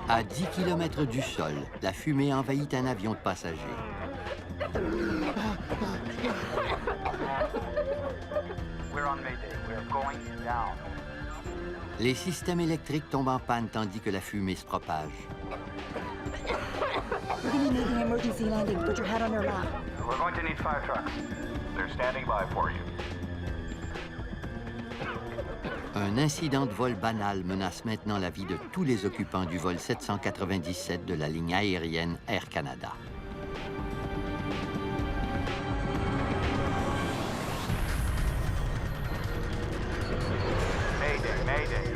À 10 km du sol, la fumée envahit un avion de passagers. Les systèmes électriques tombent en panne tandis que la fumée se propage. We're gonna need an emergency landing. Put your head on your lap. We're going to need 5 trucks. They're standing by for you. Un incident de vol banal menace maintenant la vie de tous les occupants du vol 797 de la ligne aérienne Air Canada. Mayday, mayday.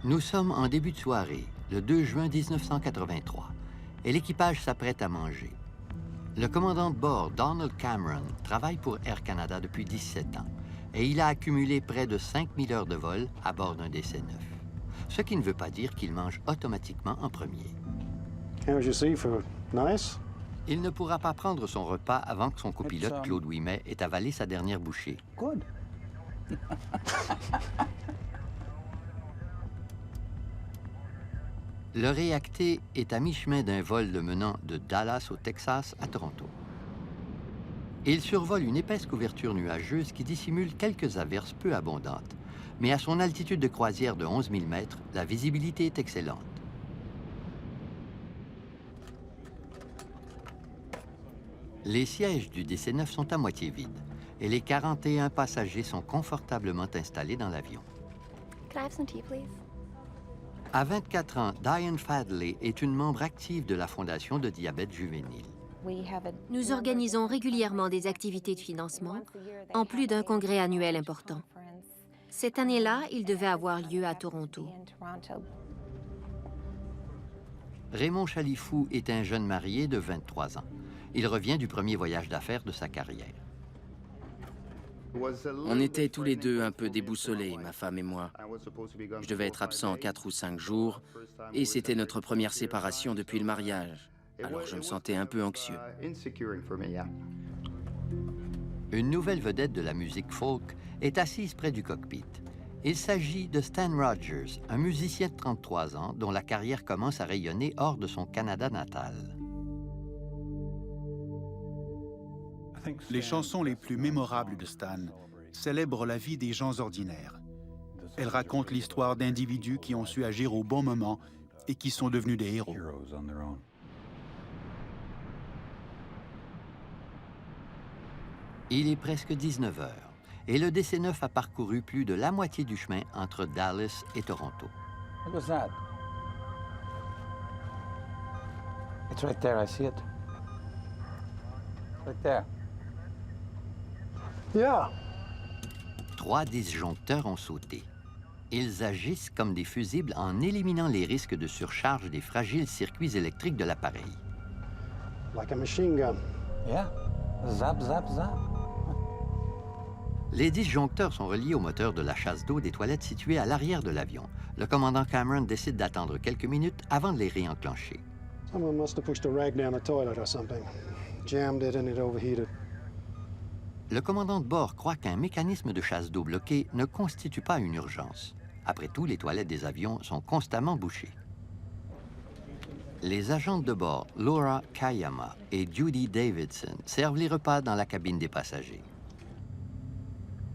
Nous sommes en début de soirée, le 2 juin 1983, et l'équipage s'apprête à manger. Le commandant de bord, Donald Cameron, travaille pour Air Canada depuis 17 ans, et il a accumulé près de 5000 heures de vol à bord d'un DC-9. Ce qui ne veut pas dire qu'il mange automatiquement en premier. How's your seafood? Nice? Il ne pourra pas prendre son repas avant que son copilote, Claude Ouimet, ait avalé sa dernière bouchée. Good. Le réacté est à mi-chemin d'un vol le menant de Dallas au Texas à Toronto. Il survole une épaisse couverture nuageuse qui dissimule quelques averses peu abondantes, mais à son altitude de croisière de 11 000 mètres, la visibilité est excellente. Les sièges du DC-9 sont à moitié vides et les 41 passagers sont confortablement installés dans l'avion. Can I have some tea, please? À 24 ans, Diane Fadley est une membre active de la Fondation de diabète juvénile. Nous organisons régulièrement des activités de financement, en plus d'un congrès annuel important. Cette année-là, il devait avoir lieu à Toronto. Raymond Chalifou est un jeune marié de 23 ans. Il revient du premier voyage d'affaires de sa carrière. On était tous les deux un peu déboussolés, ma femme et moi. Je devais être absent 4 ou 5 jours, et c'était notre première séparation depuis le mariage. Alors je me sentais un peu anxieux. Une nouvelle vedette de la musique folk est assise près du cockpit. Il s'agit de Stan Rogers, un musicien de 33 ans dont la carrière commence à rayonner hors de son Canada natal. Les chansons les plus mémorables de Stan célèbrent la vie des gens ordinaires. Elles racontent l'histoire d'individus qui ont su agir au bon moment et qui sont devenus des héros. Il est presque 19 heures et le DC-9 a parcouru plus de la moitié du chemin entre Dallas et Toronto. What was that? It's right there, I see it. Right there. Yeah. 3 disjoncteurs ont sauté. Ils agissent comme des fusibles en éliminant les risques de surcharge des fragiles circuits électriques de l'appareil. Like a machine gun. Yeah. Zap, zap, zap. Les disjoncteurs sont reliés au moteur de la chasse d'eau des toilettes situées à l'arrière de l'avion. Le commandant Cameron décide d'attendre quelques minutes avant de les réenclencher. Someone must have pushed a rag down the toilet or something. Jammed it and it overheated. Le commandant de bord croit qu'un mécanisme de chasse d'eau bloqué ne constitue pas une urgence. Après tout, les toilettes des avions sont constamment bouchées. Les agentes de bord, Laura Kayama et Judy Davidson, servent les repas dans la cabine des passagers.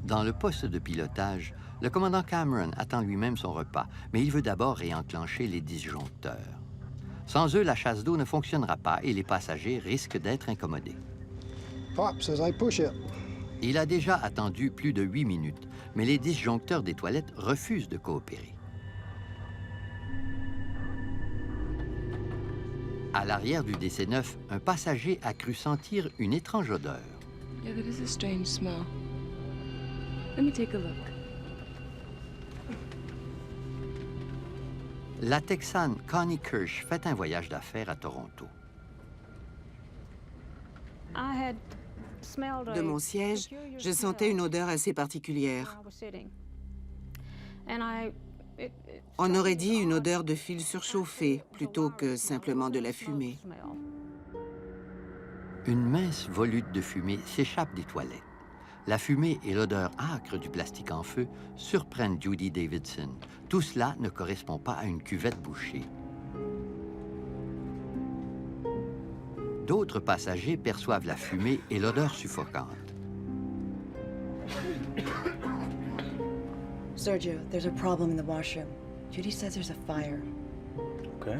Dans le poste de pilotage, le commandant Cameron attend lui-même son repas, mais il veut d'abord réenclencher les disjoncteurs. Sans eux, la chasse d'eau ne fonctionnera pas et les passagers risquent d'être incommodés. Pop says I push it. Il a déjà attendu plus de 8 minutes, mais les disjoncteurs des toilettes refusent de coopérer. À l'arrière du DC-9, un passager a cru sentir une étrange odeur. Yeah, that is a strange smell. Let me take a look. La Texane Connie Kirsch fait un voyage d'affaires à Toronto. de mon siège, je sentais une odeur assez particulière. On aurait dit une odeur de fil surchauffé plutôt que simplement de la fumée. Une mince volute de fumée s'échappe des toilettes. La fumée et l'odeur âcre du plastique en feu surprennent Judy Davidson. Tout cela ne correspond pas à une cuvette bouchée. D'autres passagers perçoivent la fumée et l'odeur suffocante. Sergio, there's a problem in the washroom. Judy says there's a fire. Okay,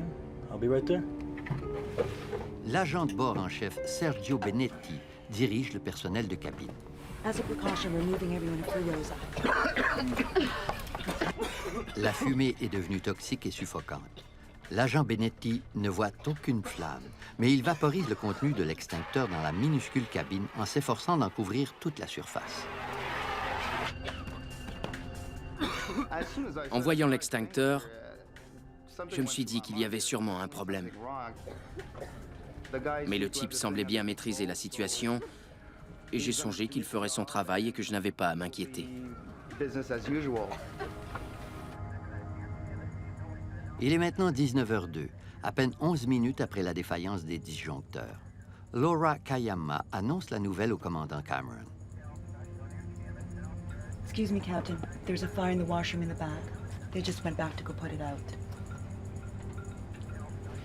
I'll be right there. L'agent de bord en chef, Sergio Benetti, dirige le personnel de cabine. As a precaution, we're moving everyone to Furiosa. La fumée est devenue toxique et suffocante. L'agent Benetti ne voit aucune flamme, mais il vaporise le contenu de l'extincteur dans la minuscule cabine en s'efforçant d'en couvrir toute la surface. En voyant l'extincteur, je me suis dit qu'il y avait sûrement un problème. Mais le type semblait bien maîtriser la situation et j'ai songé qu'il ferait son travail et que je n'avais pas à m'inquiéter. Il est maintenant 19h02, à peine 11 minutes après la défaillance des disjoncteurs. Laura Kayama annonce la nouvelle au commandant Cameron. Excuse me, Captain. There's a fire in the washroom in the back. They just went back to go put it out.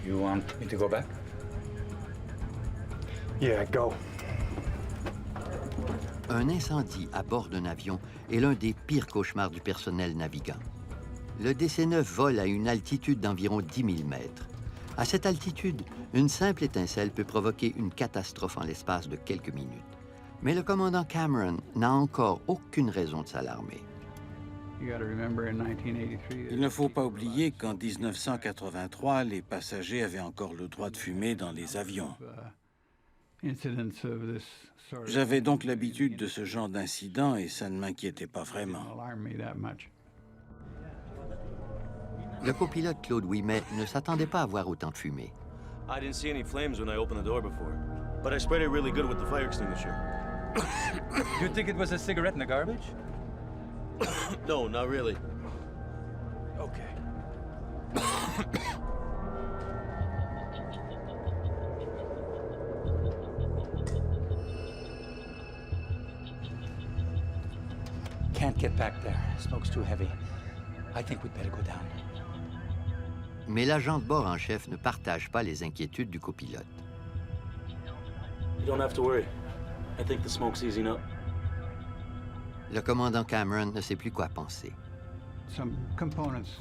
You want me to go back? Yeah, go. Un incendie à bord d'un avion est l'un des pires cauchemars du personnel navigant. Le DC-9 vole à une altitude d'environ 10 000 mètres. À cette altitude, une simple étincelle peut provoquer une catastrophe en l'espace de quelques minutes. Mais le commandant Cameron n'a encore aucune raison de s'alarmer. Il ne faut pas oublier qu'en 1983, les passagers avaient encore le droit de fumer dans les avions. J'avais donc l'habitude de ce genre d'incident et ça ne m'inquiétait pas vraiment. Le copilote Claude Ouimet ne s'attendait pas à voir autant de fumée. I didn't see any flames when I opened the door before, but I sprayed it really good with the fire extinguisher. You think it was a cigarette in the garbage? No, not really. Okay. Can't get back there. Smoke's too heavy. I think we'd better go down. Mais l'agent de bord en chef ne partage pas les inquiétudes du copilote. You don't have to worry. I think the smoke's easing up. Le commandant Cameron ne sait plus quoi penser.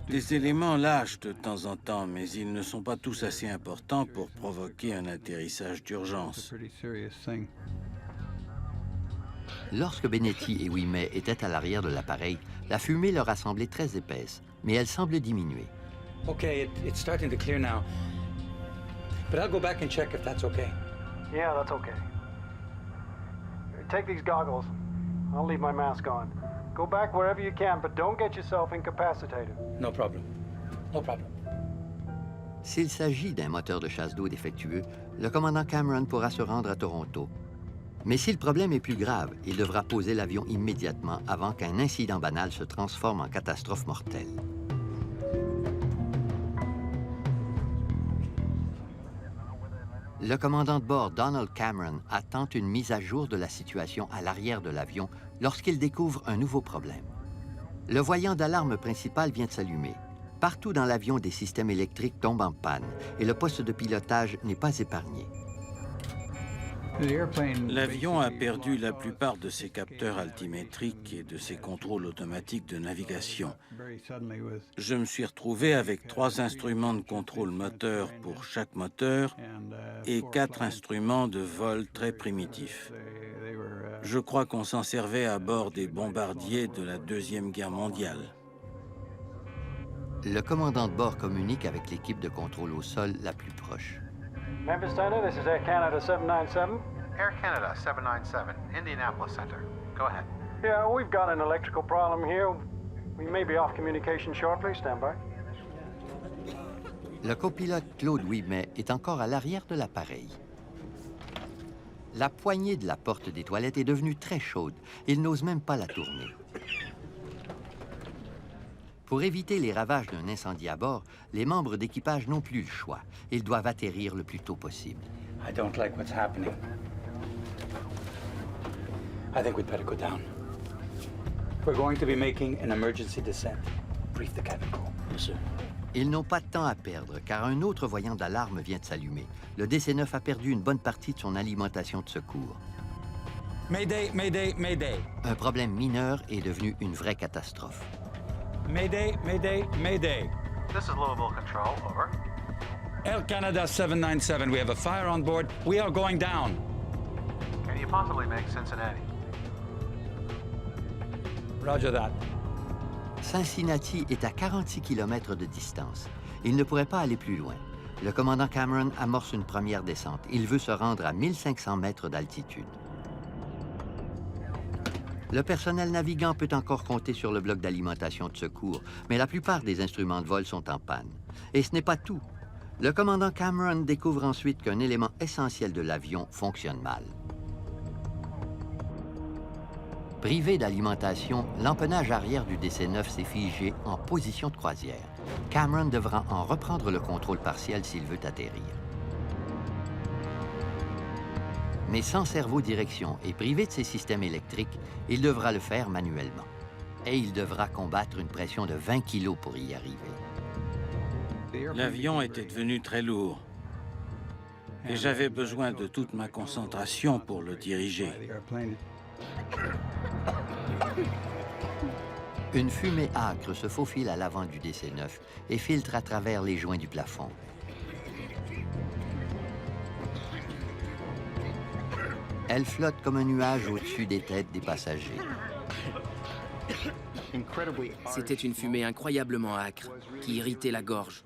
Des éléments lâchent de temps en temps, mais ils ne sont pas tous assez importants pour provoquer un atterrissage d'urgence. Lorsque Benetti et Ouimet étaient à l'arrière de l'appareil, la fumée leur a semblé très épaisse, mais elle semble diminuer. Okay, it's starting to clear now. But I'll go back and check if that's okay. Yeah, that's okay. Take these goggles. I'll leave my mask on. Go back wherever you can, but don't get yourself incapacitated. No problem. No problem. S'il s'agit d'un moteur de chasse d'eau défectueux, le commandant Cameron pourra se rendre à Toronto. Mais si le problème est plus grave, il devra poser l'avion immédiatement avant qu'un incident banal se transforme en catastrophe mortelle. Le commandant de bord, Donald Cameron, attend une mise à jour de la situation à l'arrière de l'avion lorsqu'il découvre un nouveau problème. Le voyant d'alarme principal vient de s'allumer. Partout dans l'avion, des systèmes électriques tombent en panne et le poste de pilotage n'est pas épargné. L'avion a perdu la plupart de ses capteurs altimétriques et de ses contrôles automatiques de navigation. Je me suis retrouvé avec 3 instruments de contrôle moteur pour chaque moteur et 4 instruments de vol très primitifs. Je crois qu'on s'en servait à bord des bombardiers de la Deuxième Guerre mondiale. Le commandant de bord communique avec l'équipe de contrôle au sol la plus proche. Memphis Center, this is Air Canada 797. Air Canada 797, Indianapolis Center. Go ahead. Yeah, we've got an electrical problem here. We may be off communication shortly. Stand by. Le copilote Claude Ouimet est encore à l'arrière de l'appareil. La poignée de la porte des toilettes est devenue très chaude. Il n'ose même pas la tourner. Pour éviter les ravages d'un incendie à bord, les membres d'équipage n'ont plus le choix. Ils doivent atterrir le plus tôt possible. I don't like what's happening. I think we'd better go down. We're going to be making an emergency descent. Brief the cabin crew. Yes, sir. Ils n'ont pas de temps à perdre, car un autre voyant d'alarme vient de s'allumer. Le DC-9 a perdu une bonne partie de son alimentation de secours. Mayday, mayday, mayday. Un problème mineur est devenu une vraie catastrophe. Mayday, mayday, mayday. This is Louisville Control, over. Air Canada 797, we have a fire on board. We are going down. Can you possibly make Cincinnati? Roger that. Cincinnati est à 46 km de distance. Il ne pourrait pas aller plus loin. Le commandant Cameron amorce une première descente. Il veut se rendre à 1500 mètres d'altitude. Le personnel navigant peut encore compter sur le bloc d'alimentation de secours, mais la plupart des instruments de vol sont en panne. Et ce n'est pas tout. Le commandant Cameron découvre ensuite qu'un élément essentiel de l'avion fonctionne mal. Privé d'alimentation, l'empennage arrière du DC-9 s'est figé en position de croisière. Cameron devra en reprendre le contrôle partiel s'il veut atterrir. Mais sans cerveau-direction et privé de ses systèmes électriques, il devra le faire manuellement. Et il devra combattre une pression de 20 kg pour y arriver. L'avion était devenu très lourd. Et j'avais besoin de toute ma concentration pour le diriger. Une fumée âcre se faufile à l'avant du DC-9 et filtre à travers les joints du plafond. Elle flotte comme un nuage au-dessus des têtes des passagers. C'était une fumée incroyablement âcre qui irritait la gorge.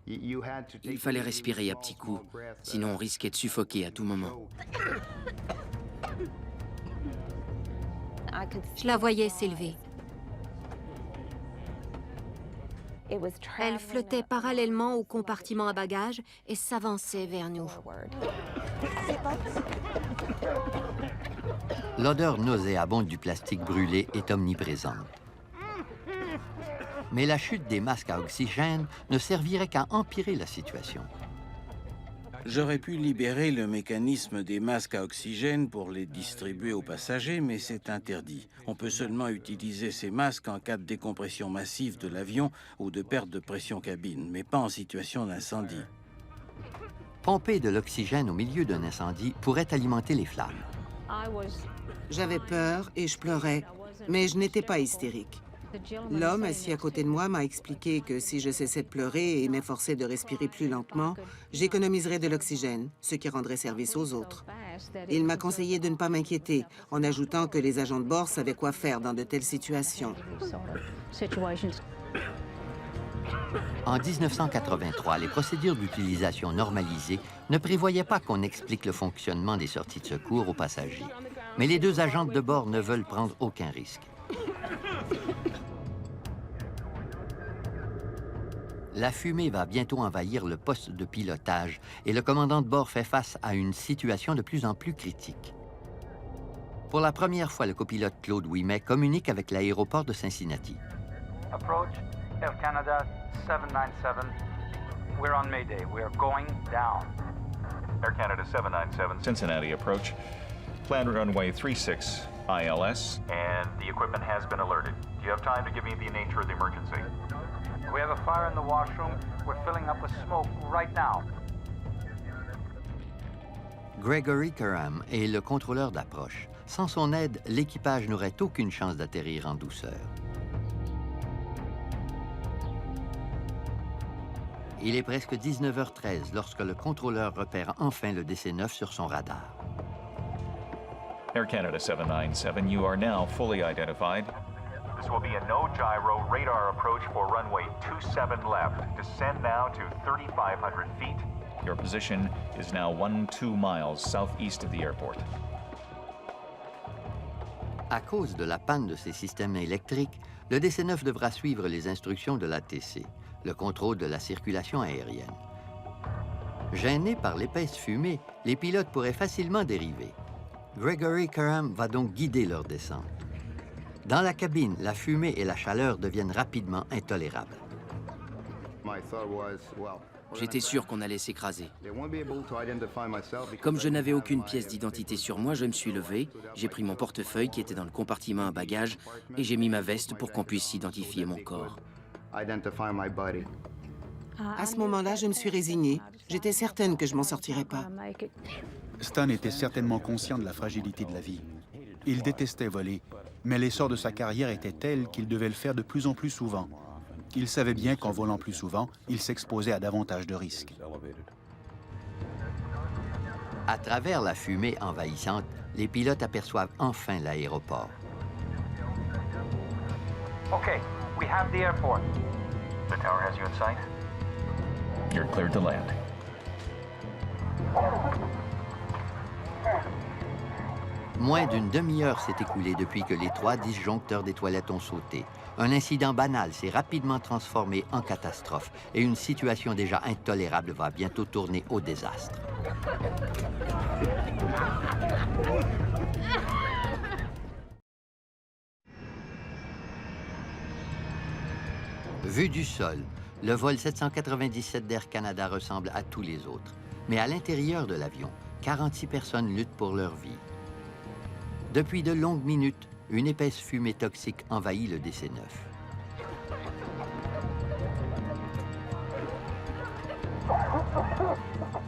Il fallait respirer à petits coups, sinon on risquait de suffoquer à tout moment. Je la voyais s'élever. Elle flottait parallèlement au compartiment à bagages et s'avançait vers nous. L'odeur nauséabonde du plastique brûlé est omniprésente. Mais la chute des masques à oxygène ne servirait qu'à empirer la situation. J'aurais pu libérer le mécanisme des masques à oxygène pour les distribuer aux passagers, mais c'est interdit. On peut seulement utiliser ces masques en cas de décompression massive de l'avion ou de perte de pression cabine, mais pas en situation d'incendie. Pomper de l'oxygène au milieu d'un incendie pourrait alimenter les flammes. J'avais peur et je pleurais, mais je n'étais pas hystérique. L'homme assis à côté de moi m'a expliqué que si je cessais de pleurer et m'efforçais de respirer plus lentement, j'économiserais de l'oxygène, ce qui rendrait service aux autres. Il m'a conseillé de ne pas m'inquiéter, en ajoutant que les agents de bord savaient quoi faire dans de telles situations. En 1983, les procédures d'utilisation normalisées ne prévoyaient pas qu'on explique le fonctionnement des sorties de secours aux passagers. Mais les deux agents de bord ne veulent prendre aucun risque. La fumée va bientôt envahir le poste de pilotage et le commandant de bord fait face à une situation de plus en plus critique. Pour la première fois, le copilote Claude Ouimet communique avec l'aéroport de Cincinnati. Approach, Air Canada 797. We're on Mayday. We're going down. Air Canada 797, Cincinnati approach. Planned runway 36, ILS. And the equipment has been alerted. Do you have time to give me the nature of the emergency? We have a fire in the washroom. We're filling up with smoke right now. Gregory Curham est le contrôleur d'approche. Sans son aide, l'équipage n'aurait aucune chance d'atterrir en douceur. Il est presque 19h13 lorsque le contrôleur repère enfin le DC-9 sur son radar. Air Canada 797, you are now fully identified. This will be a no-gyro radar approach for runway 27 left. Descend now to 3,500 feet. Your position is now 12 miles southeast of the airport. À cause de la panne de ses systèmes électriques, le DC-9 devra suivre les instructions de l'ATC, le contrôle de la circulation aérienne. Gênés par l'épaisse fumée, les pilotes pourraient facilement dériver. Gregory Curran va donc guider leur descente. Dans la cabine, la fumée et la chaleur deviennent rapidement intolérables. J'étais sûr qu'on allait s'écraser. Comme je n'avais aucune pièce d'identité sur moi, je me suis levé, j'ai pris mon portefeuille qui était dans le compartiment à bagages et j'ai mis ma veste pour qu'on puisse identifier mon corps. À ce moment-là, je me suis résignée. J'étais certaine que je m'en sortirais pas. Stan était certainement conscient de la fragilité de la vie. Il détestait voler, mais l'essor de sa carrière était tel qu'il devait le faire de plus en plus souvent. Il savait bien qu'en volant plus souvent, il s'exposait à davantage de risques. À travers la fumée envahissante, les pilotes aperçoivent enfin l'aéroport. Okay, we have the airport. The tower has you in sight. You're cleared to land. Moins d'une demi-heure s'est écoulée depuis que les 3 disjoncteurs des toilettes ont sauté. Un incident banal s'est rapidement transformé en catastrophe et une situation déjà intolérable va bientôt tourner au désastre. Vu du sol, le vol 797 d'Air Canada ressemble à tous les autres. Mais à l'intérieur de l'avion, 46 personnes luttent pour leur vie. Depuis de longues minutes, une épaisse fumée toxique envahit le DC-9.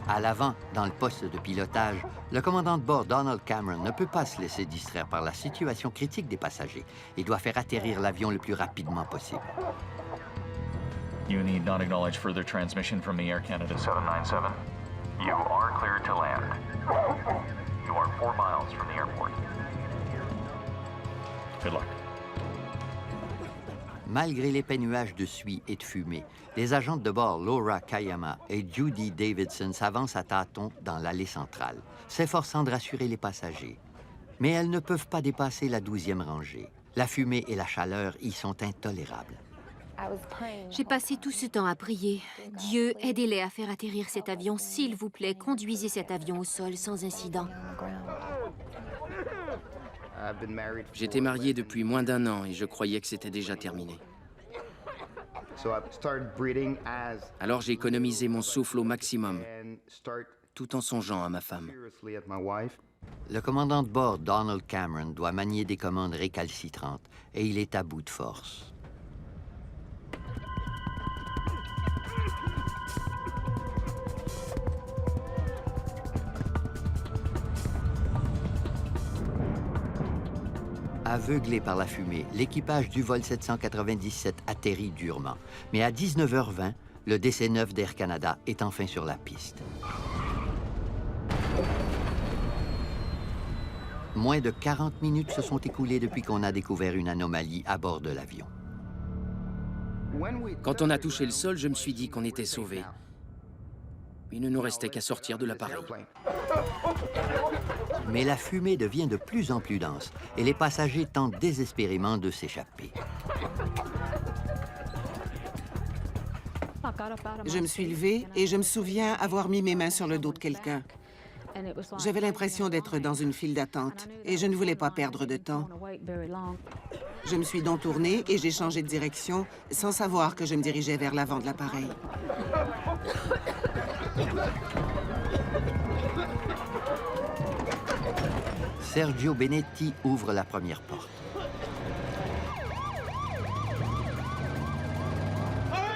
À l'avant, dans le poste de pilotage, le commandant de bord Donald Cameron ne peut pas se laisser distraire par la situation critique des passagers et doit faire atterrir l'avion le plus rapidement possible. You need not acknowledge further transmission from the Air Canada 797. You are cleared to land. You are 4 miles from the airport. Good luck. Malgré l'épais nuage de suie et de fumée, les agentes de bord Laura Kayama et Judy Davidson s'avancent à tâtons dans l'allée centrale, s'efforçant de rassurer les passagers. Mais elles ne peuvent pas dépasser la 12e rangée. La fumée et la chaleur y sont intolérables. J'ai passé tout ce temps à prier. Dieu, aidez-les à faire atterrir cet avion. S'il vous plaît, conduisez cet avion au sol sans incident. J'étais marié depuis moins d'1 an et je croyais que c'était déjà terminé. Alors j'ai économisé mon souffle au maximum, tout en songeant à ma femme. Le commandant de bord, Donald Cameron, doit manier des commandes récalcitrantes et il est à bout de force. Aveuglé par la fumée, l'équipage du vol 797 atterrit durement. Mais à 19h20, le DC-9 d'Air Canada est enfin sur la piste. Moins de 40 minutes se sont écoulées depuis qu'on a découvert une anomalie à bord de l'avion. Quand on a touché le sol, je me suis dit qu'on était sauvés. Il ne nous restait qu'à sortir de l'appareil. Mais la fumée devient de plus en plus dense et les passagers tentent désespérément de s'échapper. Je me suis levée et je me souviens avoir mis mes mains sur le dos de quelqu'un. J'avais l'impression d'être dans une file d'attente et je ne voulais pas perdre de temps. Je me suis donc tournée et j'ai changé de direction sans savoir que je me dirigeais vers l'avant de l'appareil. Sergio Benetti ouvre la première porte.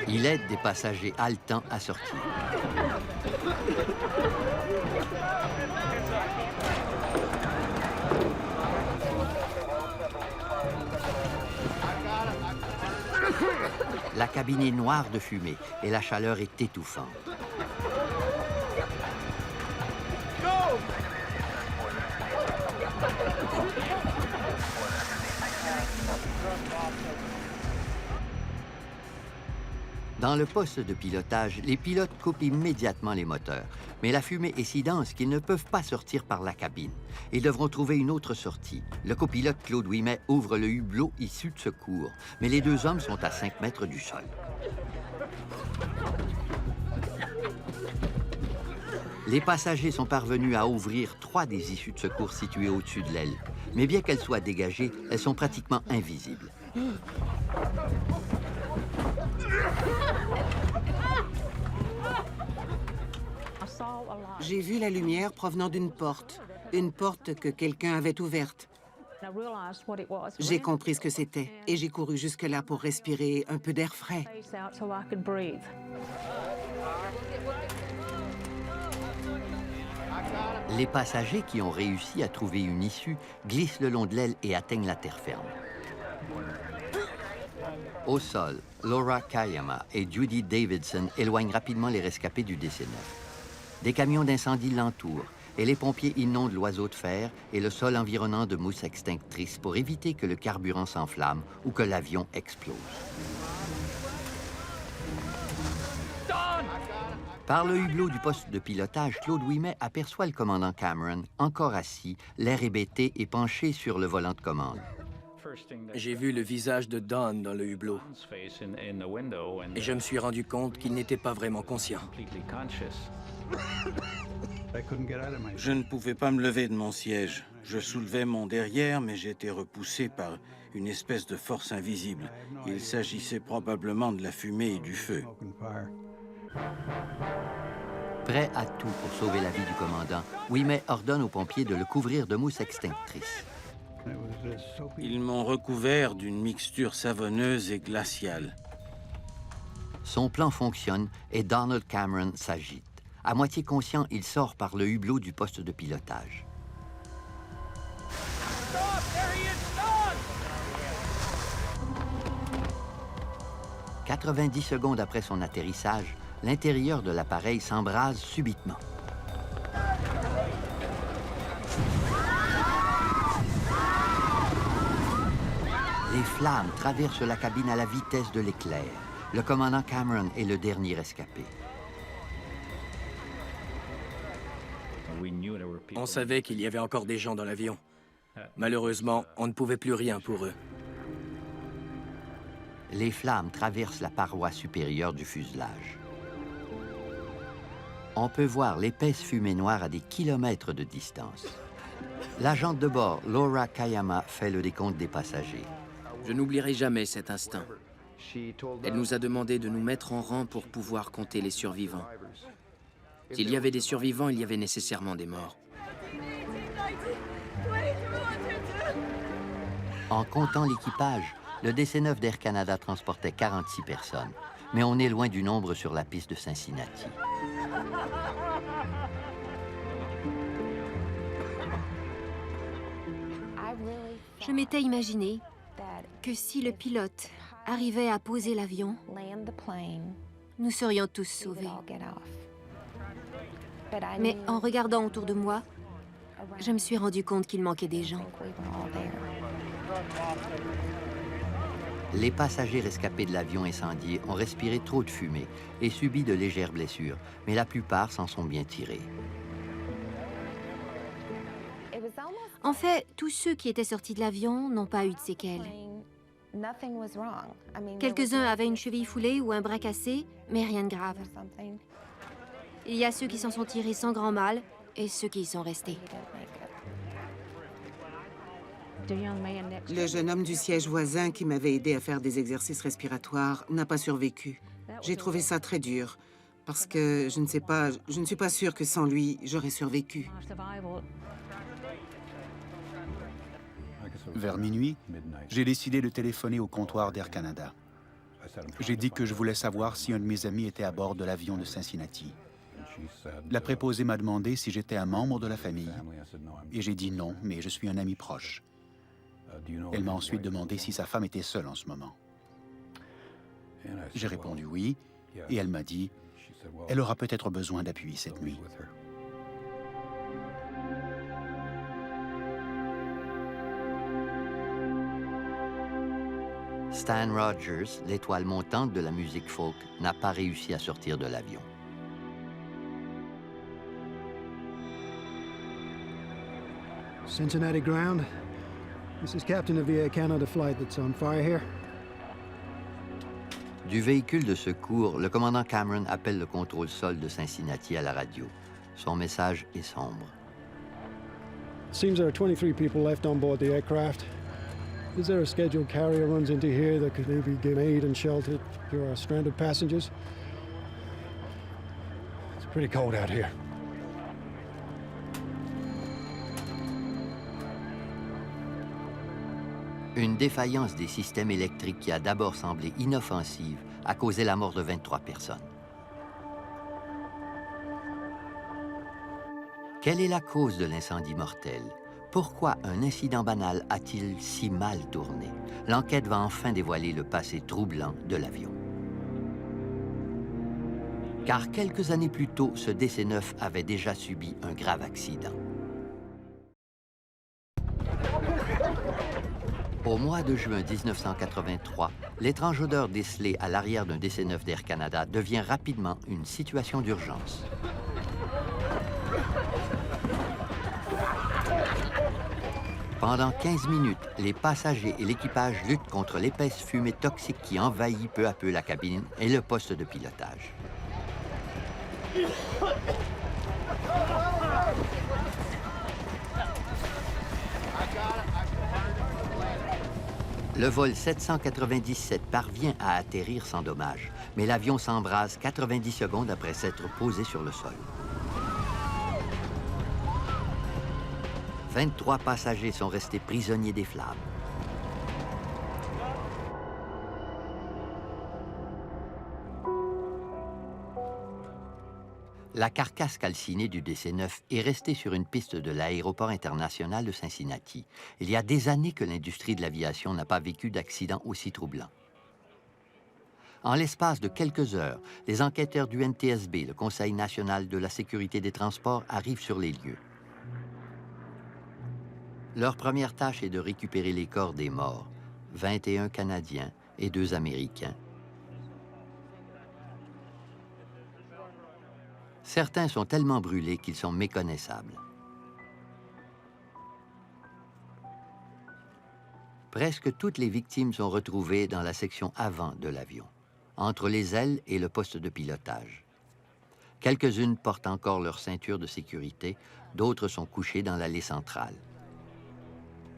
Il aide des passagers haletants à sortir. La cabine est noire de fumée et la chaleur est étouffante. Dans le poste de pilotage, les pilotes coupent immédiatement les moteurs. Mais la fumée est si dense qu'ils ne peuvent pas sortir par la cabine. Ils devront trouver une autre sortie. Le copilote Claude Ouimet ouvre le hublot issu de secours. Mais les 2 hommes sont à 5 mètres du sol. Les passagers sont parvenus à ouvrir 3 des issues de secours situées au-dessus de l'aile. Mais bien qu'elles soient dégagées, elles sont pratiquement invisibles. J'ai vu la lumière provenant d'une porte que quelqu'un avait ouverte. J'ai compris ce que c'était et j'ai couru jusque-là pour respirer un peu d'air frais. Les passagers qui ont réussi à trouver une issue glissent le long de l'aile et atteignent la terre ferme. Au sol, Laura Kayama et Judy Davidson éloignent rapidement les rescapés du DC-9. Des camions d'incendie l'entourent et les pompiers inondent l'oiseau de fer et le sol environnant de mousse extinctrice pour éviter que le carburant s'enflamme ou que l'avion explose. Par le hublot du poste de pilotage, Claude Ouimet aperçoit le commandant Cameron, encore assis, l'air hébété et penché sur le volant de commande. J'ai vu le visage de Don dans le hublot et je me suis rendu compte qu'il n'était pas vraiment conscient. Je ne pouvais pas me lever de mon siège. Je soulevais mon derrière, mais j'étais repoussé par une espèce de force invisible. Il s'agissait probablement de la fumée et du feu. Prêt à tout pour sauver la vie du commandant, Ouimet ordonne aux pompiers de le couvrir de mousse extinctrice. Ils m'ont recouvert d'une mixture savonneuse et glaciale. Son plan fonctionne et Donald Cameron s'agite. À moitié conscient, il sort par le hublot du poste de pilotage. 90 secondes après son atterrissage, l'intérieur de l'appareil s'embrase subitement. Les flammes traversent la cabine à la vitesse de l'éclair. Le commandant Cameron est le dernier rescapé. On savait qu'il y avait encore des gens dans l'avion. Malheureusement, on ne pouvait plus rien pour eux. Les flammes traversent la paroi supérieure du fuselage. On peut voir l'épaisse fumée noire à des kilomètres de distance. L'agente de bord, Laura Kayama, fait le décompte des passagers. Je n'oublierai jamais cet instant. Elle nous a demandé de nous mettre en rang pour pouvoir compter les survivants. S'il y avait des survivants, il y avait nécessairement des morts. En comptant l'équipage, le DC-9 d'Air Canada transportait 46 personnes, mais on est loin du nombre sur la piste de Cincinnati. Je m'étais imaginé que si le pilote arrivait à poser l'avion, nous serions tous sauvés. Mais en regardant autour de moi, je me suis rendu compte qu'il manquait des gens. Les passagers rescapés de l'avion incendié ont respiré trop de fumée et subi de légères blessures, mais la plupart s'en sont bien tirés. En fait, tous ceux qui étaient sortis de l'avion n'ont pas eu de séquelles. Quelques-uns avaient une cheville foulée ou un bras cassé, mais rien de grave. Il y a ceux qui s'en sont tirés sans grand mal et ceux qui y sont restés. Le jeune homme du siège voisin qui m'avait aidé à faire des exercices respiratoires n'a pas survécu. J'ai trouvé ça très dur, parce que je ne suis pas sûre que sans lui, j'aurais survécu. Vers minuit, j'ai décidé de téléphoner au comptoir d'Air Canada. J'ai dit que je voulais savoir si un de mes amis était à bord de l'avion de Cincinnati. La préposée m'a demandé si j'étais un membre de la famille, et j'ai dit non, mais je suis un ami proche. Elle m'a ensuite demandé si sa femme était seule en ce moment. J'ai répondu oui, et elle m'a dit « Elle aura peut-être besoin d'appui cette nuit ». Stan Rogers, l'étoile montante de la musique folk, n'a pas réussi à sortir de l'avion. Cincinnati ground. This is captain of the Air Canada flight that's on fire here. Du véhicule de secours, le commandant Cameron appelle le contrôle sol de Cincinnati à la radio. Son message est sombre. It seems there are 23 people left on board the aircraft. Is there a scheduled carrier runs into here that could maybe give aid and shelter to our stranded passengers? It's pretty cold out here. Une défaillance des systèmes électriques qui a d'abord semblé inoffensive a causé la mort de 23 personnes. Quelle est la cause de l'incendie mortel? Pourquoi un incident banal a-t-il si mal tourné? L'enquête va enfin dévoiler le passé troublant de l'avion. Car quelques années plus tôt, ce DC-9 avait déjà subi un grave accident. Au mois de juin 1983, l'étrange odeur décelée à l'arrière d'un DC-9 d'Air Canada devient rapidement une situation d'urgence. Pendant 15 minutes, les passagers et l'équipage luttent contre l'épaisse fumée toxique qui envahit peu à peu la cabine et le poste de pilotage. Le vol 797 parvient à atterrir sans dommage, mais l'avion s'embrase 90 secondes après s'être posé sur le sol. 23 passagers sont restés prisonniers des flammes. La carcasse calcinée du DC-9 est restée sur une piste de l'aéroport international de Cincinnati. Il y a des années que l'industrie de l'aviation n'a pas vécu d'accident aussi troublant. En l'espace de quelques heures, les enquêteurs du NTSB, le Conseil national de la sécurité des transports, arrivent sur les lieux. Leur première tâche est de récupérer les corps des morts, 21 Canadiens et 2 Américains. Certains sont tellement brûlés qu'ils sont méconnaissables. Presque toutes les victimes sont retrouvées dans la section avant de l'avion, entre les ailes et le poste de pilotage. Quelques-unes portent encore leur ceinture de sécurité, d'autres sont couchées dans l'allée centrale.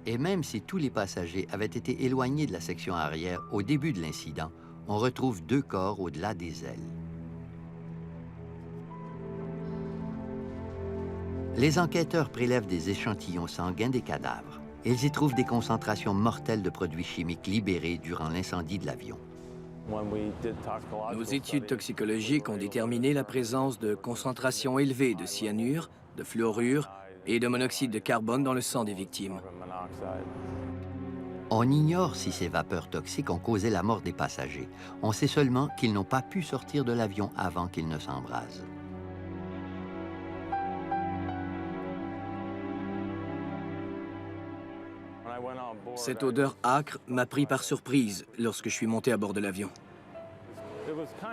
Et même si tous les passagers avaient été éloignés de la section arrière au début de l'incident, on retrouve 2 corps au-delà des ailes. Les enquêteurs prélèvent des échantillons sanguins des cadavres. Ils y trouvent des concentrations mortelles de produits chimiques libérés durant l'incendie de l'avion. Nos études toxicologiques ont déterminé la présence de concentrations élevées de cyanure, de fluorure et de monoxyde de carbone dans le sang des victimes. On ignore si ces vapeurs toxiques ont causé la mort des passagers. On sait seulement qu'ils n'ont pas pu sortir de l'avion avant qu'il ne s'embrase. Cette odeur âcre m'a pris par surprise lorsque je suis monté à bord de l'avion.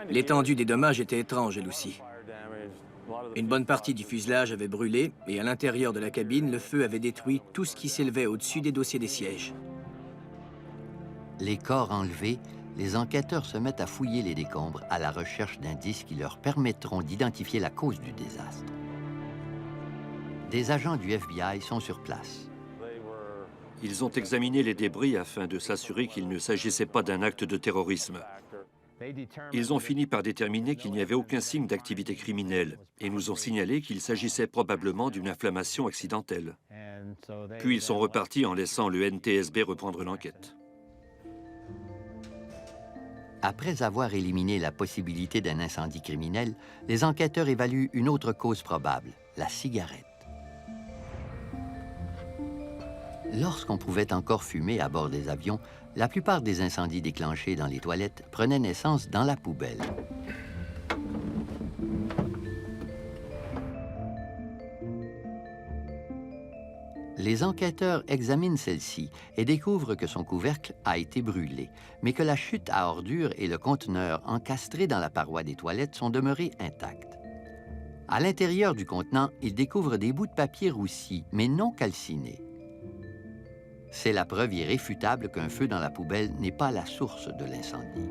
L'étendue des dommages était étrange, elle aussi. Une bonne partie du fuselage avait brûlé et à l'intérieur de la cabine, le feu avait détruit tout ce qui s'élevait au-dessus des dossiers des sièges. Les corps enlevés, les enquêteurs se mettent à fouiller les décombres à la recherche d'indices qui leur permettront d'identifier la cause du désastre. Des agents du FBI sont sur place. Ils ont examiné les débris afin de s'assurer qu'il ne s'agissait pas d'un acte de terrorisme. Ils ont fini par déterminer qu'il n'y avait aucun signe d'activité criminelle et nous ont signalé qu'il s'agissait probablement d'une inflammation accidentelle. Puis ils sont repartis en laissant le NTSB reprendre l'enquête. Après avoir éliminé la possibilité d'un incendie criminel, les enquêteurs évaluent une autre cause probable, la cigarette. Lorsqu'on pouvait encore fumer à bord des avions, la plupart des incendies déclenchés dans les toilettes prenaient naissance dans la poubelle. Les enquêteurs examinent celle-ci et découvrent que son couvercle a été brûlé, mais que la chute à ordures et le conteneur encastré dans la paroi des toilettes sont demeurés intacts. À l'intérieur du contenant, ils découvrent des bouts de papier roussis, mais non calcinés. C'est la preuve irréfutable qu'un feu dans la poubelle n'est pas la source de l'incendie.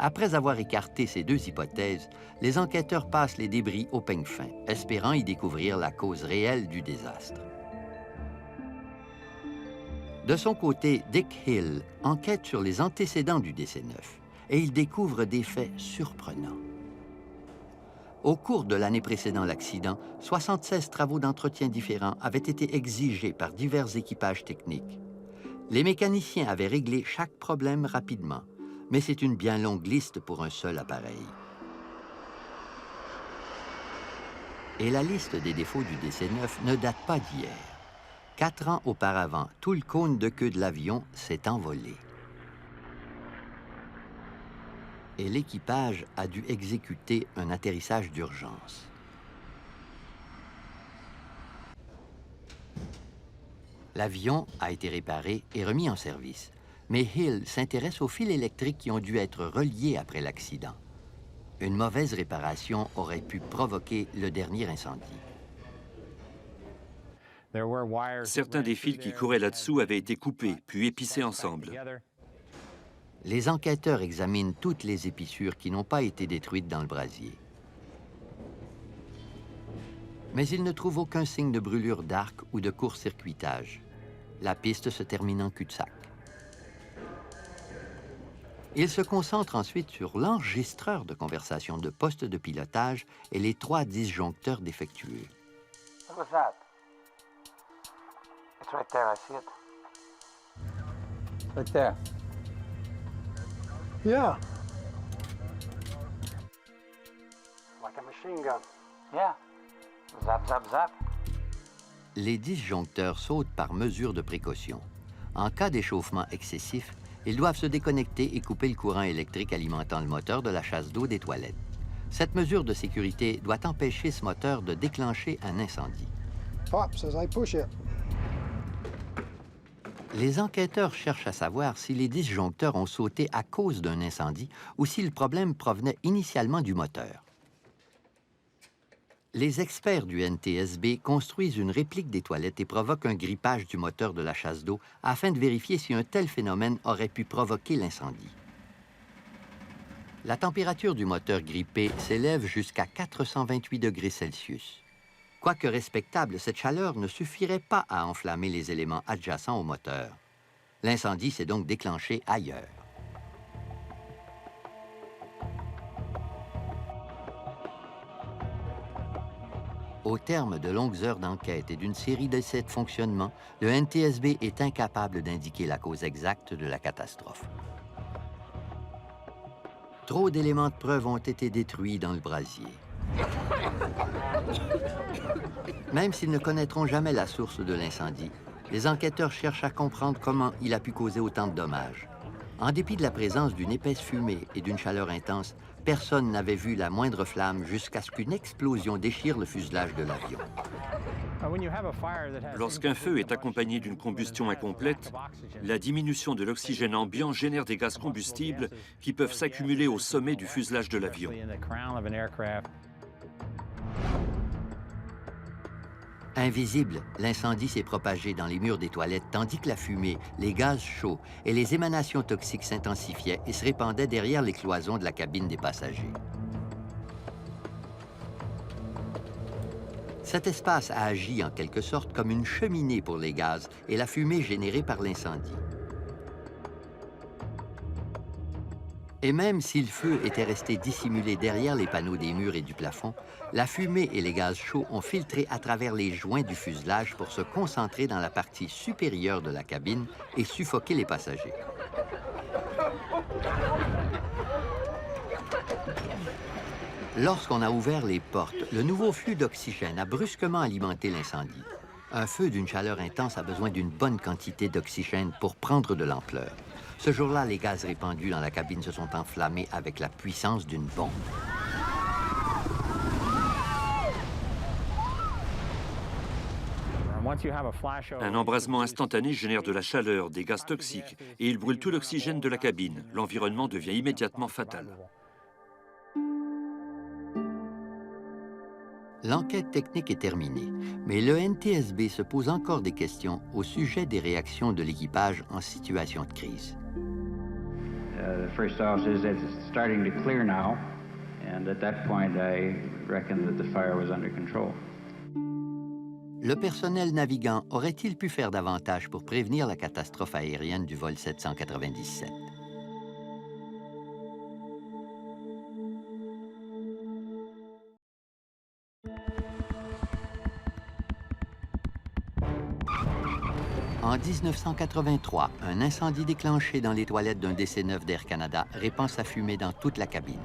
Après avoir écarté ces deux hypothèses, les enquêteurs passent les débris au peigne fin, espérant y découvrir la cause réelle du désastre. De son côté, Dick Hill enquête sur les antécédents du DC-9 et il découvre des faits surprenants. Au cours de l'année précédant l'accident, 76 travaux d'entretien différents avaient été exigés par divers équipages techniques. Les mécaniciens avaient réglé chaque problème rapidement, mais c'est une bien longue liste pour un seul appareil. Et la liste des défauts du DC-9 ne date pas d'hier. 4 ans auparavant, tout le cône de queue de l'avion s'est envolé. Et l'équipage a dû exécuter un atterrissage d'urgence. L'avion a été réparé et remis en service, mais Hill s'intéresse aux fils électriques qui ont dû être reliés après l'accident. Une mauvaise réparation aurait pu provoquer le dernier incendie. Certains des fils qui couraient là-dessous avaient été coupés, puis épicés ensemble. Les enquêteurs examinent toutes les épissures qui n'ont pas été détruites dans le brasier. Mais ils ne trouvent aucun signe de brûlure d'arc ou de court-circuitage. La piste se termine en cul-de-sac. Ils se concentrent ensuite sur l'enregistreur de conversation de poste de pilotage et les 3 disjoncteurs défectueux. What was that? It's right there, I see it. Right there. Yeah. Like a machine gun. Yeah. Zap, zap, zap. Les disjoncteurs sautent par mesure de précaution. En cas d'échauffement excessif, ils doivent se déconnecter et couper le courant électrique alimentant le moteur de la chasse d'eau des toilettes. Cette mesure de sécurité doit empêcher ce moteur de déclencher un incendie. Pops as I push it. Les enquêteurs cherchent à savoir si les disjoncteurs ont sauté à cause d'un incendie ou si le problème provenait initialement du moteur. Les experts du NTSB construisent une réplique des toilettes et provoquent un grippage du moteur de la chasse d'eau afin de vérifier si un tel phénomène aurait pu provoquer l'incendie. La température du moteur grippé s'élève jusqu'à 428 degrés Celsius. Quoique respectable, cette chaleur ne suffirait pas à enflammer les éléments adjacents au moteur. L'incendie s'est donc déclenché ailleurs. Au terme de longues heures d'enquête et d'une série d'essais de fonctionnement, le NTSB est incapable d'indiquer la cause exacte de la catastrophe. Trop d'éléments de preuve ont été détruits dans le brasier. Même s'ils ne connaîtront jamais la source de l'incendie, les enquêteurs cherchent à comprendre comment il a pu causer autant de dommages. En dépit de la présence d'une épaisse fumée et d'une chaleur intense, personne n'avait vu la moindre flamme jusqu'à ce qu'une explosion déchire le fuselage de l'avion. Lorsqu'un feu est accompagné d'une combustion incomplète, la diminution de l'oxygène ambiant génère des gaz combustibles qui peuvent s'accumuler au sommet du fuselage de l'avion. Invisible, l'incendie s'est propagé dans les murs des toilettes tandis que la fumée, les gaz chauds et les émanations toxiques s'intensifiaient et se répandaient derrière les cloisons de la cabine des passagers. Cet espace a agi en quelque sorte comme une cheminée pour les gaz et la fumée générée par l'incendie. Et même si le feu était resté dissimulé derrière les panneaux des murs et du plafond, la fumée et les gaz chauds ont filtré à travers les joints du fuselage pour se concentrer dans la partie supérieure de la cabine et suffoquer les passagers. Lorsqu'on a ouvert les portes, le nouveau flux d'oxygène a brusquement alimenté l'incendie. Un feu d'une chaleur intense a besoin d'une bonne quantité d'oxygène pour prendre de l'ampleur. Ce jour-là, les gaz répandus dans la cabine se sont enflammés avec la puissance d'une bombe. Un embrasement instantané génère de la chaleur, des gaz toxiques, et il brûle tout l'oxygène de la cabine. L'environnement devient immédiatement fatal. L'enquête technique est terminée, mais le NTSB se pose encore des questions au sujet des réactions de l'équipage en situation de crise. the first officer says it's starting to clear now, and at that point I reckoned that the fire was under control. Le personnel navigant aurait-il pu faire davantage pour prévenir la catastrophe aérienne du vol 797? En 1983, un incendie déclenché dans les toilettes d'un DC-9 d'Air Canada répand sa fumée dans toute la cabine.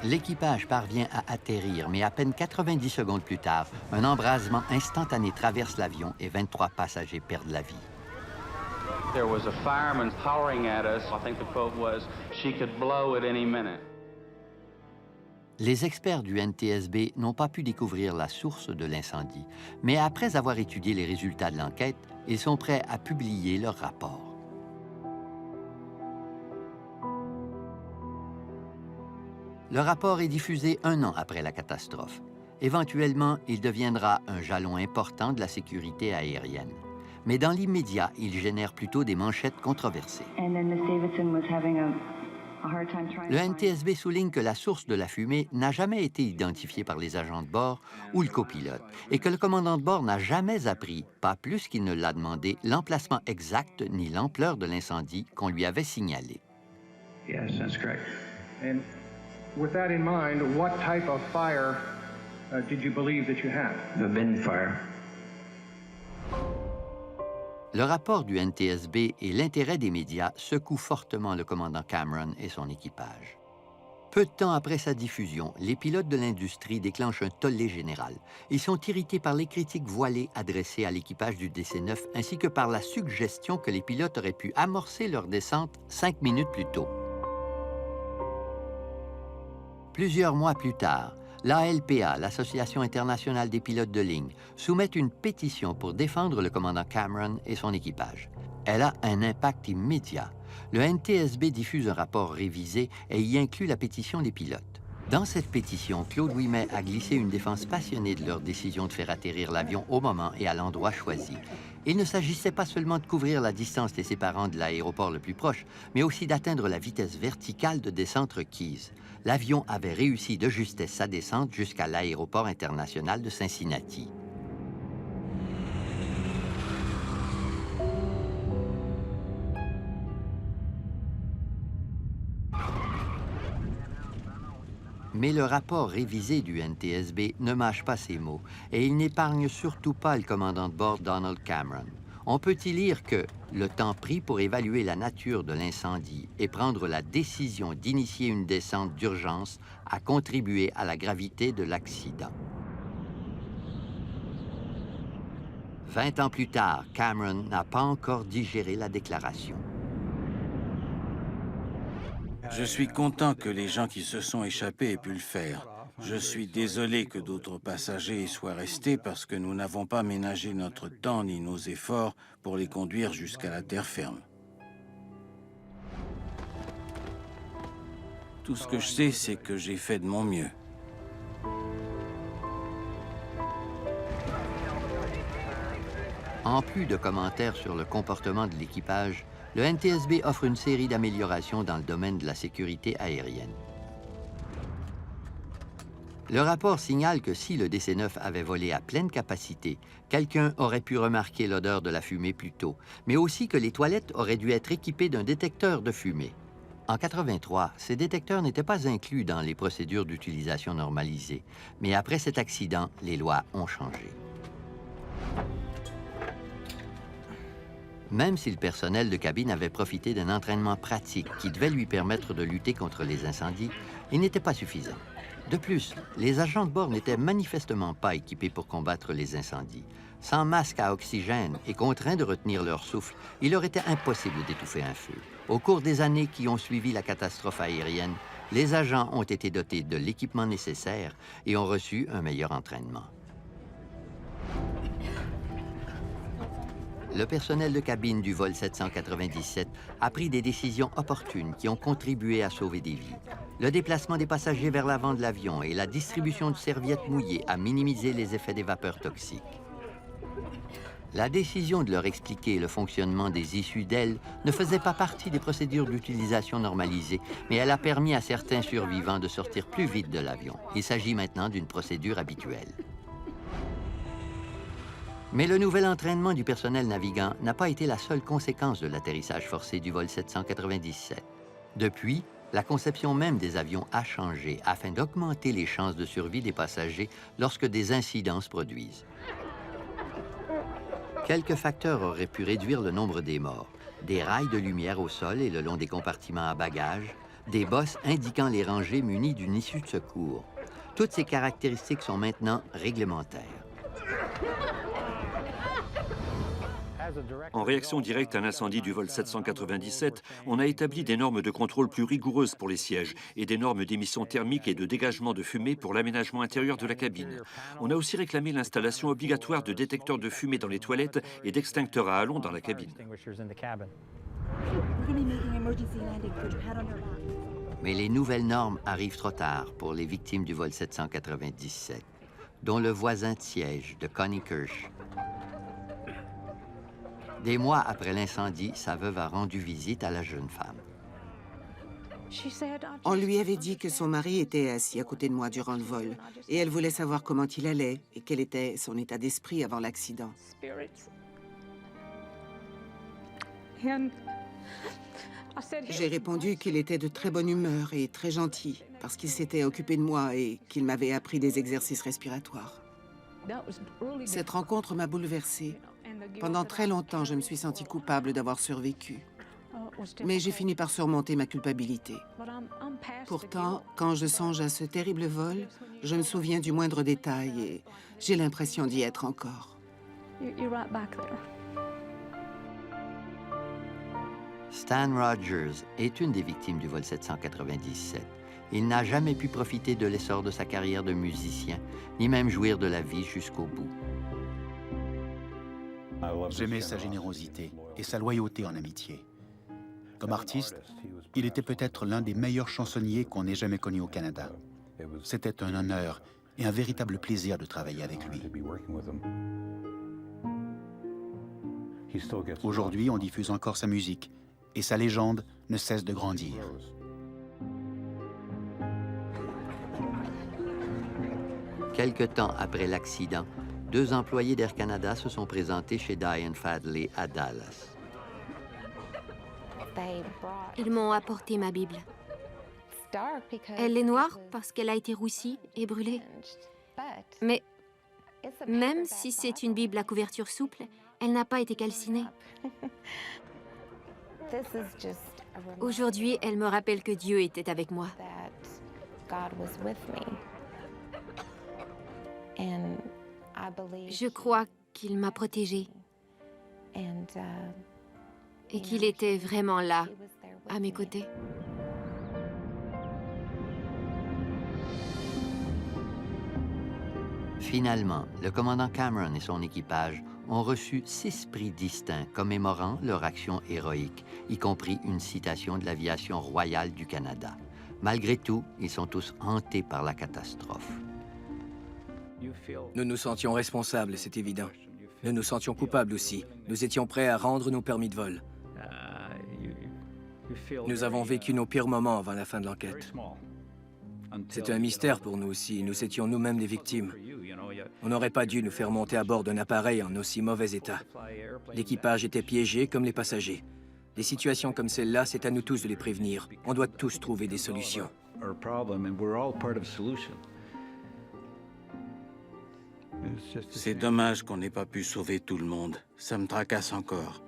L'équipage parvient à atterrir, mais à peine 90 secondes plus tard, un embrasement instantané traverse l'avion et 23 passagers perdent la vie. There was a fireman hollering at us. I think the quote was, "She could blow at any minute." Les experts du NTSB n'ont pas pu découvrir la source de l'incendie, mais après avoir étudié les résultats de l'enquête, ils sont prêts à publier leur rapport. Le rapport est diffusé 1 an après la catastrophe. Éventuellement, il deviendra un jalon important de la sécurité aérienne. Mais dans l'immédiat, il génère plutôt des manchettes controversées. Le NTSB souligne que la source de la fumée n'a jamais été identifiée par les agents de bord ou le copilote et que le commandant de bord n'a jamais appris, pas plus qu'il ne l'a demandé, l'emplacement exact ni l'ampleur de l'incendie qu'on lui avait signalé. Yes, that's correct. And with that in mind, what type of fire did you believe that you had? A bin fire. Le rapport du NTSB et l'intérêt des médias secouent fortement le commandant Cameron et son équipage. Peu de temps après sa diffusion, les pilotes de l'industrie déclenchent un tollé général. Ils sont irrités par les critiques voilées adressées à l'équipage du DC-9 ainsi que par la suggestion que les pilotes auraient pu amorcer leur descente 5 minutes plus tôt. Plusieurs mois plus tard, l'ALPA, l'Association internationale des pilotes de ligne, soumet une pétition pour défendre le commandant Cameron et son équipage. Elle a un impact immédiat. Le NTSB diffuse un rapport révisé et y inclut la pétition des pilotes. Dans cette pétition, Claude Ouimet a glissé une défense passionnée de leur décision de faire atterrir l'avion au moment et à l'endroit choisi. Il ne s'agissait pas seulement de couvrir la distance les séparant de l'aéroport le plus proche, mais aussi d'atteindre la vitesse verticale de descente requise. L'avion avait réussi de justesse sa descente jusqu'à l'aéroport international de Cincinnati. Mais le rapport révisé du NTSB ne mâche pas ses mots et il n'épargne surtout pas le commandant de bord Donald Cameron. On peut y lire que le temps pris pour évaluer la nature de l'incendie et prendre la décision d'initier une descente d'urgence a contribué à la gravité de l'accident. 20 ans plus tard, Cameron n'a pas encore digéré la déclaration. Je suis content que les gens qui se sont échappés aient pu le faire. Je suis désolé que d'autres passagers y soient restés parce que nous n'avons pas ménagé notre temps ni nos efforts pour les conduire jusqu'à la terre ferme. Tout ce que je sais, c'est que j'ai fait de mon mieux. En plus de commentaires sur le comportement de l'équipage, le NTSB offre une série d'améliorations dans le domaine de la sécurité aérienne. Le rapport signale que si le DC-9 avait volé à pleine capacité, quelqu'un aurait pu remarquer l'odeur de la fumée plus tôt, mais aussi que les toilettes auraient dû être équipées d'un détecteur de fumée. En 1983, ces détecteurs n'étaient pas inclus dans les procédures d'utilisation normalisées, mais après cet accident, les lois ont changé. Même si le personnel de cabine avait profité d'un entraînement pratique qui devait lui permettre de lutter contre les incendies, il n'était pas suffisant. De plus, les agents de bord n'étaient manifestement pas équipés pour combattre les incendies. Sans masque à oxygène et contraints de retenir leur souffle, il leur était impossible d'étouffer un feu. Au cours des années qui ont suivi la catastrophe aérienne, les agents ont été dotés de l'équipement nécessaire et ont reçu un meilleur entraînement. Le personnel de cabine du vol 797 a pris des décisions opportunes qui ont contribué à sauver des vies. Le déplacement des passagers vers l'avant de l'avion et la distribution de serviettes mouillées a minimisé les effets des vapeurs toxiques. La décision de leur expliquer le fonctionnement des issues d'aile ne faisait pas partie des procédures d'utilisation normalisées, mais elle a permis à certains survivants de sortir plus vite de l'avion. Il s'agit maintenant d'une procédure habituelle. Mais le nouvel entraînement du personnel navigant n'a pas été la seule conséquence de l'atterrissage forcé du vol 797. Depuis, la conception même des avions a changé afin d'augmenter les chances de survie des passagers lorsque des incidents se produisent. Quelques facteurs auraient pu réduire le nombre des morts. Des rails de lumière au sol et le long des compartiments à bagages, des bosses indiquant les rangées munies d'une issue de secours. Toutes ces caractéristiques sont maintenant réglementaires. En réaction directe à l'incendie du vol 797, on a établi des normes de contrôle plus rigoureuses pour les sièges et des normes d'émissions thermiques et de dégagement de fumée pour l'aménagement intérieur de la cabine. On a aussi réclamé l'installation obligatoire de détecteurs de fumée dans les toilettes et d'extincteurs à halon dans la cabine. Mais les nouvelles normes arrivent trop tard pour les victimes du vol 797, dont le voisin de siège de Connie Kirsch. Des mois après l'incendie, sa veuve a rendu visite à la jeune femme. On lui avait dit que son mari était assis à côté de moi durant le vol, et elle voulait savoir comment il allait et quel était son état d'esprit avant l'accident. J'ai répondu qu'il était de très bonne humeur et très gentil, parce qu'il s'était occupé de moi et qu'il m'avait appris des exercices respiratoires. Cette rencontre m'a bouleversée. Pendant très longtemps, je me suis sentie coupable d'avoir survécu. Mais j'ai fini par surmonter ma culpabilité. Pourtant, quand je songe à ce terrible vol, je me souviens du moindre détail et j'ai l'impression d'y être encore. Stan Rogers est une des victimes du vol 797. Il n'a jamais pu profiter de l'essor de sa carrière de musicien, ni même jouir de la vie jusqu'au bout. J'aimais sa générosité et sa loyauté en amitié. Comme artiste, il était peut-être l'un des meilleurs chansonniers qu'on ait jamais connus au Canada. C'était un honneur et un véritable plaisir de travailler avec lui. Aujourd'hui, on diffuse encore sa musique et sa légende ne cesse de grandir. Quelque temps après l'accident, 2 employés d'Air Canada se sont présentés chez Diane Fadley à Dallas. Ils m'ont apporté ma Bible. Elle est noire parce qu'elle a été roussie et brûlée. Mais même si c'est une Bible à couverture souple, elle n'a pas été calcinée. Aujourd'hui, elle me rappelle que Dieu était avec moi. Je crois qu'il m'a protégée et qu'il était vraiment là, à mes côtés. Finalement, le commandant Cameron et son équipage ont reçu 6 prix distincts commémorant leur action héroïque, y compris une citation de l'aviation royale du Canada. Malgré tout, ils sont tous hantés par la catastrophe. Nous nous sentions responsables, c'est évident. Nous nous sentions coupables aussi. Nous étions prêts à rendre nos permis de vol. Nous avons vécu nos pires moments avant la fin de l'enquête. C'était un mystère pour nous aussi. Nous étions nous-mêmes des victimes. On n'aurait pas dû nous faire monter à bord d'un appareil en aussi mauvais état. L'équipage était piégé comme les passagers. Des situations comme celle-là, c'est à nous tous de les prévenir. On doit tous trouver des solutions. C'est dommage qu'on n'ait pas pu sauver tout le monde. Ça me tracasse encore.